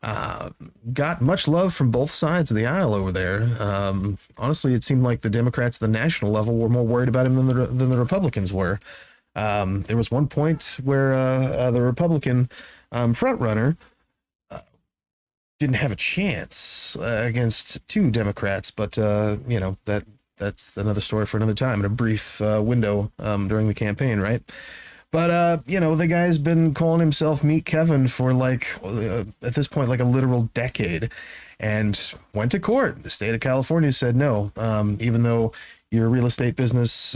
Speaker 1: Got much love from both sides of the aisle over there. Honestly, it seemed like the Democrats at the national level were more worried about him than the Republicans were. There was one point where the Republican frontrunner didn't have a chance against two Democrats, but that's another story for another time in a brief window during the campaign, right? But, the guy's been calling himself Meet Kevin for at this point, like a literal decade, and went to court. The state of California said no, even though your real estate business,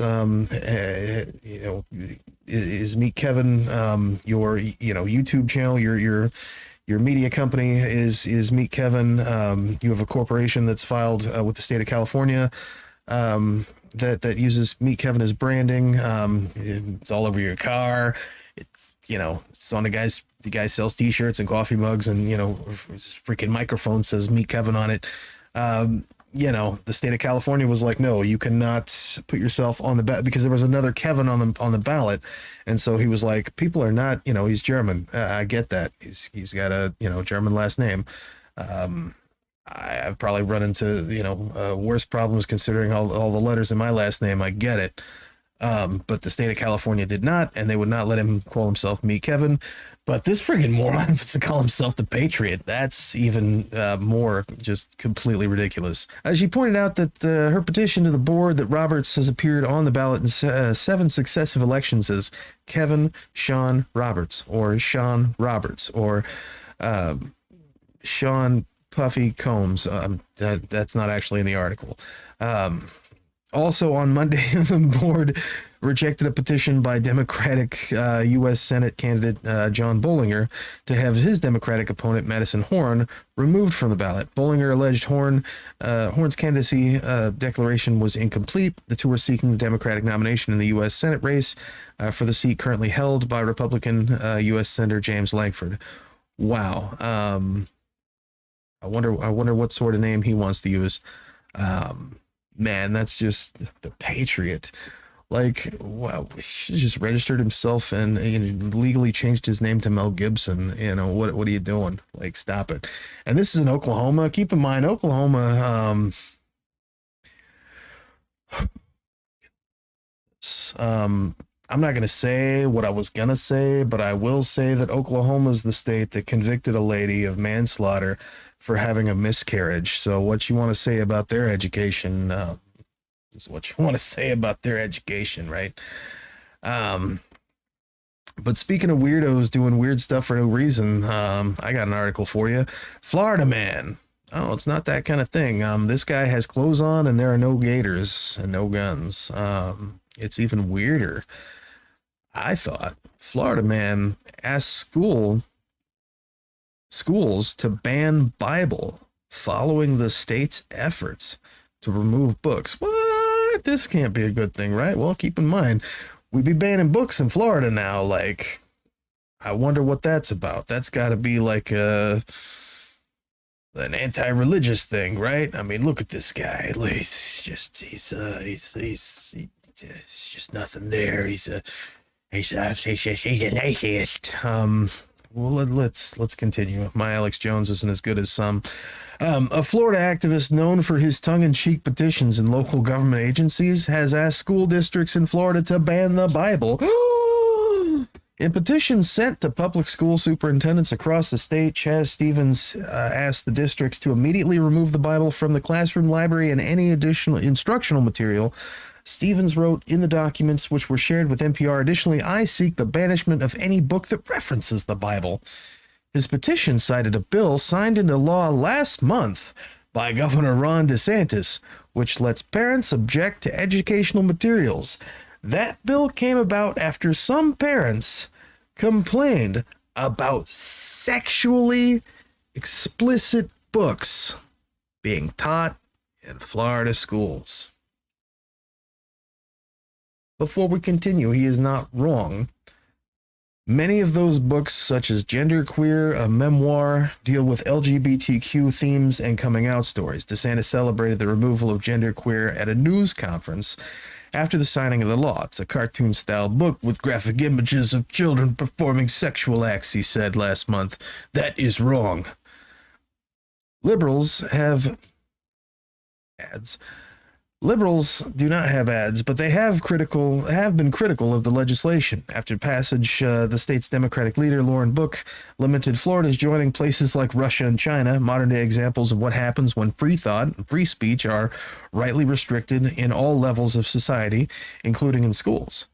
Speaker 1: is Meet Kevin, your, YouTube channel, your media company is Meet Kevin. You have a corporation that's filed with the state of California, that uses Meet Kevin as branding. It's all over your car. It's on the guy sells t-shirts and coffee mugs, and his freaking microphone says Meet Kevin on it. The state of California was like, no, you cannot put yourself on the ballot, because there was another Kevin on the ballot, and so he was like, people are not, he's German. I get that. He's got a German last name. I've probably run into, worse problems considering all the letters in my last name. I get it. But the state of California did not, and they would not let him call himself Meet Kevin. But this friggin' moron wants to call himself the Patriot. That's even more just completely ridiculous. She pointed out that her petition to the board that Roberts has appeared on the ballot in 7 successive elections as Kevin Sean Roberts, or Sean Roberts, or Sean Puffy Combs. That's not actually in the article. Also on Monday, the board rejected a petition by Democratic U.S. Senate candidate John Bollinger to have his Democratic opponent Madison Horn removed from the ballot. Bollinger alleged Horn's candidacy declaration was incomplete. The two are seeking the Democratic nomination in the U.S. Senate race for the seat currently held by Republican U.S. Senator James Lankford. Wow. I wonder what sort of name he wants to use. Man, that's just the Patriot. Like, wow, he should just registered himself and legally changed his name to Mel Gibson. What are you doing? Like, stop it. And this is in Oklahoma. Keep in mind, Oklahoma, I'm not going to say what I was going to say, but I will say that Oklahoma is the state that convicted a lady of manslaughter for having a miscarriage. So what you want to say about their education is what you want to say about their education, right? But speaking of weirdos doing weird stuff for no reason, I got an article for you. Florida man. Oh, it's not that kind of thing. This guy has clothes on and there are no gators and no guns. It's even weirder. I thought Florida man asked schools to ban Bible following the state's efforts to remove books. What? This can't be a good thing, right? Well, keep in mind, we'd be banning books in Florida now. Like, I wonder what that's about. That's got to be like an anti-religious thing, right? I mean, look at this guy. He's just nothing there. He's an atheist. Well, let's continue. My Alex Jones isn't as good as some. A Florida activist known for his tongue-in-cheek petitions in local government agencies has asked school districts in Florida to ban the Bible. In petitions sent to public school superintendents across the state, Chaz Stevens asked the districts to immediately remove the Bible from the classroom, library, and any additional instructional material. Stevens wrote in the documents, which were shared with NPR, additionally, I seek the banishment of any book that references the Bible. His petition cited a bill signed into law last month by Governor Ron DeSantis, which lets parents object to educational materials That bill came about after some parents complained about sexually explicit books being taught in Florida schools. Before we continue, he is not wrong. Many of those books, such as Genderqueer, a memoir, deal with LGBTQ themes and coming out stories. DeSantis celebrated the removal of Genderqueer at a news conference after the signing of the law. It's a cartoon-style book with graphic images of children performing sexual acts, he said last month. That is wrong. Liberals have ads. Liberals do not have ads, but they have been critical of the legislation. After passage, the state's Democratic leader, Lauren Book, lamented Florida's joining places like Russia and China, modern-day examples of what happens when free thought and free speech are rightly restricted in all levels of society, including in schools.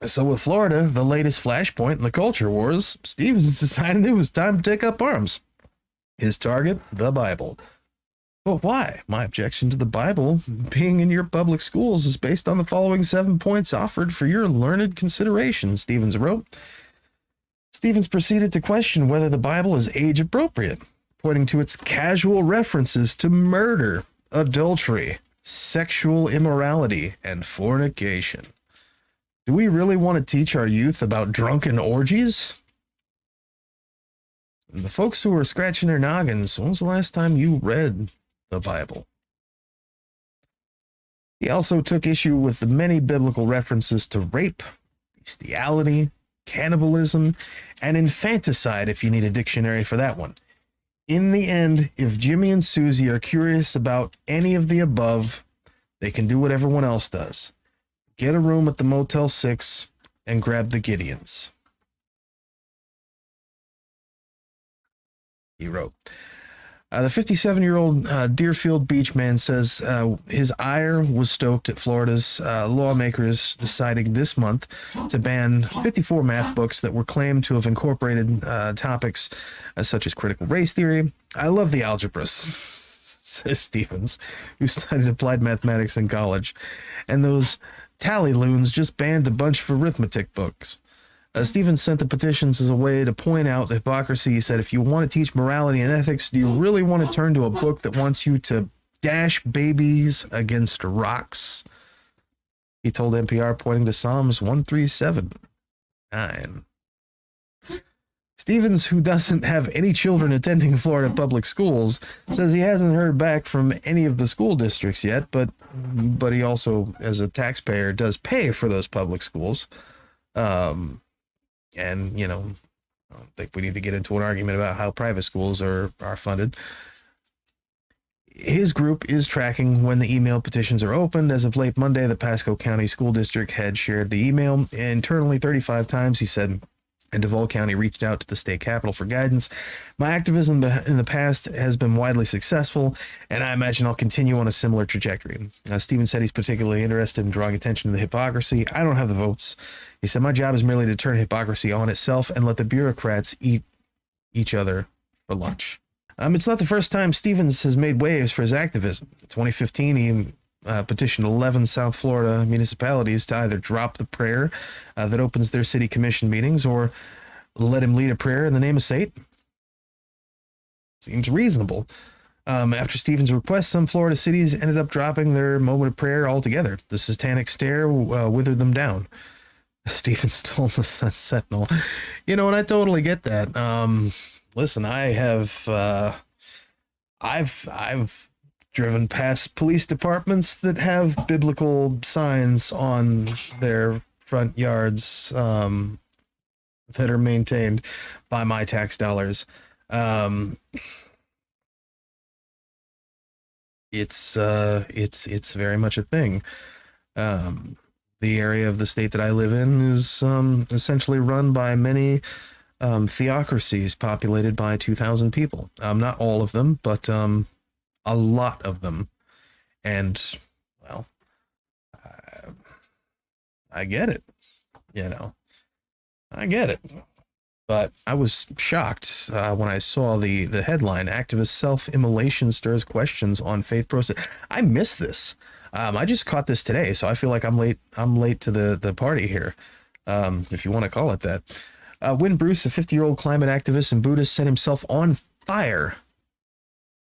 Speaker 1: So with Florida, the latest flashpoint in the culture wars, Stevens decided it was time to take up arms. His target, the Bible. But why? My objection to the Bible being in your public schools is based on the following 7 points offered for your learned consideration, Stevens wrote. Stevens proceeded to question whether the Bible is age appropriate, pointing to its casual references to murder, adultery, sexual immorality, and fornication. Do we really want to teach our youth about drunken orgies? And the folks who are scratching their noggins, when was the last time you read the Bible? He also took issue with the many biblical references to rape, bestiality, cannibalism, and infanticide, if you need a dictionary for that one. In the end, if Jimmy and Susie are curious about any of the above, they can do what everyone else does. Get a room at the Motel 6 and grab the Gideons. He wrote. The 57-year-old Deerfield Beach man says his ire was stoked at Florida's lawmakers deciding this month to ban 54 math books that were claimed to have incorporated topics such as critical race theory. I love the algebras, says Stevens, who studied applied mathematics in college. And those tally loons just banned a bunch of arithmetic books. Stevens sent the petitions as a way to point out the hypocrisy. He said, if you want to teach morality and ethics, do you really want to turn to a book that wants you to dash babies against rocks? He told NPR, pointing to Psalms 137:9. Stevens, who doesn't have any children attending Florida public schools, says he hasn't heard back from any of the school districts yet, but he also, as a taxpayer, does pay for those public schools. And, you know, I don't think we need to get into an argument about how private schools are funded. His group is tracking when the email petitions are opened. As of late Monday, the Pasco County School District had shared the email internally 35 times, he said, and Duval County reached out to the state capitol for guidance. My activism in the past has been widely successful, and I imagine I'll continue on a similar trajectory. Stevens said he's particularly interested in drawing attention to the hypocrisy. I don't have the votes. He said, my job is merely to turn hypocrisy on itself and let the bureaucrats eat each other for lunch. It's not the first time Stevens has made waves for his activism. In 2015, he petitioned 11 South Florida municipalities to either drop the prayer that opens their city commission meetings or let him lead a prayer in the name of Satan. Seems reasonable. After Stevens' request, some Florida cities ended up dropping their moment of prayer altogether. The satanic stare withered them down. Stevens told the Sun Sentinel. You know, and I totally get that. Listen, I've driven past police departments that have biblical signs on their front yards that are maintained by my tax dollars. It's very much a thing. The area of the state that I live in is essentially run by many theocracies populated by 2,000 people. Not all of them, but a lot of them. And, well, I get it. You know, I get it. But I was shocked when I saw the headline, Activist Self-Immolation Stirs Questions on Faith Process. I missed this. I just caught this today, so I feel like I'm late to the party here, if you want to call it that. Win Bruce, a 50-year-old climate activist and Buddhist, set himself on fire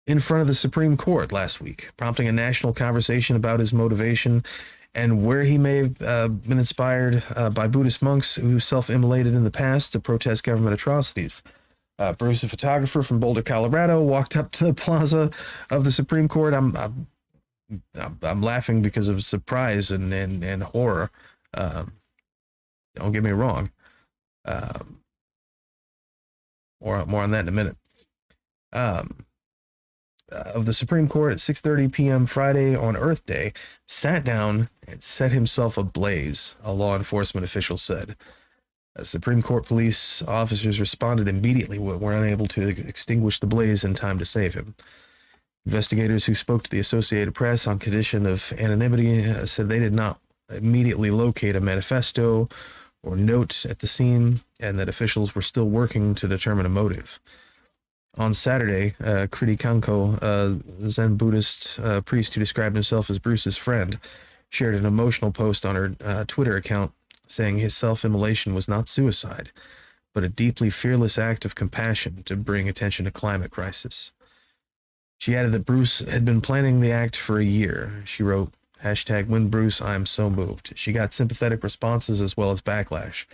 Speaker 1: in front of the Supreme Court last week, prompting a national conversation about his motivation and where he may have been inspired by Buddhist monks who self-immolated in the past to protest government atrocities. Bruce, a photographer from Boulder, Colorado, walked up to the plaza of the Supreme Court. I'm laughing because of surprise and horror. Don't get me wrong. More on that in a minute. Of the Supreme Court at 6:30 p.m. Friday on Earth Day, sat down and set himself ablaze, a law enforcement official said. Supreme Court police officers responded immediately, but were unable to extinguish the blaze in time to save him. Investigators who spoke to the Associated Press on condition of anonymity said they did not immediately locate a manifesto or note at the scene, and that officials were still working to determine a motive. On Saturday, Kriti Kanko, a Zen Buddhist priest who described himself as Bruce's friend, shared an emotional post on her Twitter account saying his self-immolation was not suicide, but a deeply fearless act of compassion to bring attention to climate crisis. She added that Bruce had been planning the act for a year. She wrote, #WinBruce, I am so moved. She got sympathetic responses as well as backlash.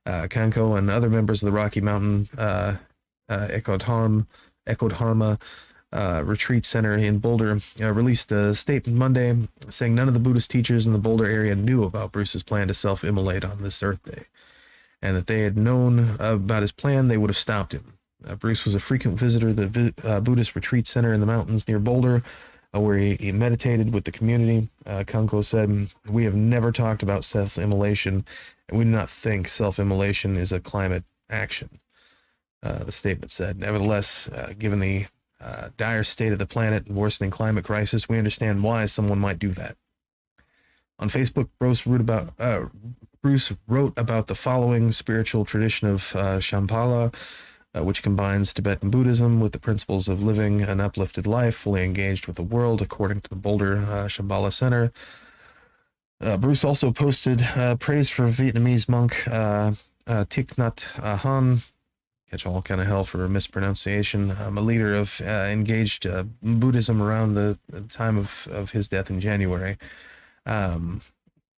Speaker 1: Kanko and other members of the Rocky Mountain Echo Dharma Retreat Center in Boulder released a statement Monday saying none of the Buddhist teachers in the Boulder area knew about Bruce's plan to self-immolate on this Earth Day, and that they had known about his plan, they would have stopped him. Bruce was a frequent visitor to the Buddhist Retreat Center in the mountains near Boulder, where he meditated with the community. Kanko said, "We have never talked about self-immolation, and we do not think self-immolation is a climate action." The statement said, "Nevertheless, given the dire state of the planet and worsening climate crisis, we understand why someone might do that." On Facebook, Bruce wrote about the following spiritual tradition of Shambhala, which combines Tibetan Buddhism with the principles of living an uplifted life, fully engaged with the world, according to the Boulder Shambhala Center. Bruce also posted praise for Vietnamese monk Thich Nhat Hanh, catch all kind of hell for mispronunciation, a leader of engaged Buddhism around the time of his death in January.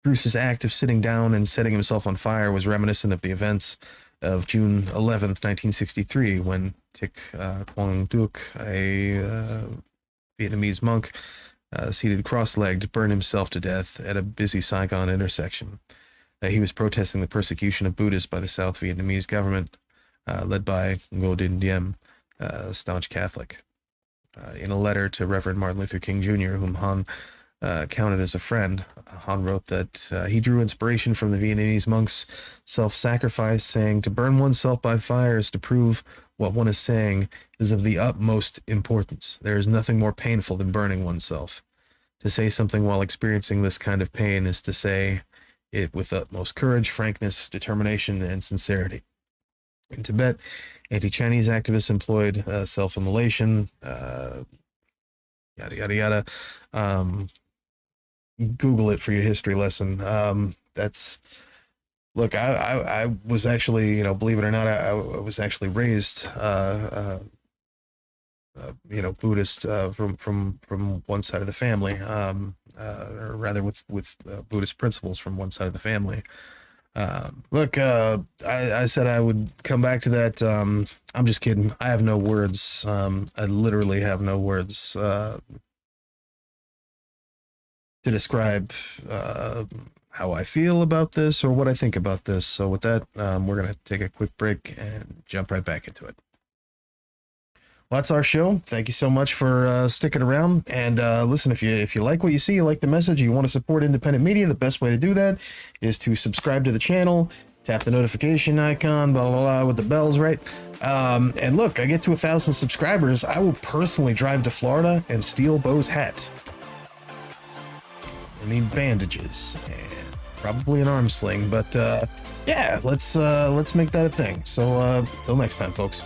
Speaker 1: Bruce's act of sitting down and setting himself on fire was reminiscent of the events of June 11th, 1963, when Thich Quang Duc, a Vietnamese monk, seated cross-legged, burned himself to death at a busy Saigon intersection. He was protesting the persecution of Buddhists by the South Vietnamese government, led by Ngo Dinh Diem, a staunch Catholic. In a letter to Reverend Martin Luther King Jr., whom Hanh counted as a friend, Hanh wrote that he drew inspiration from the Vietnamese monks' self-sacrifice, saying, "To burn oneself by fire is to prove what one is saying is of the utmost importance. There is nothing more painful than burning oneself. To say something while experiencing this kind of pain is to say it with utmost courage, frankness, determination, and sincerity." In Tibet, anti-Chinese activists employed self-immolation, yada, yada, yada. Google it for your history lesson. Look, I was actually, believe it or not, I was actually raised, Buddhist from one side of the family, or rather with Buddhist principles from one side of the family. Look, I said I would come back to that. I'm just kidding. I have no words. I literally have no words to describe how I feel about this or what I think about this. So with that, we're going to take a quick break and jump right back into it. Well, that's our show. Thank you so much for sticking around. And listen, if you like what you see, you like the message, you want to support independent media, the best way to do that is to subscribe to the channel, tap the notification icon, blah, blah, blah, with the bells, right? And look, I get to 1,000 subscribers, I will personally drive to Florida and steal Bo's hat. I need bandages and probably an arm sling, but yeah, let's make that a thing. So till next time, folks.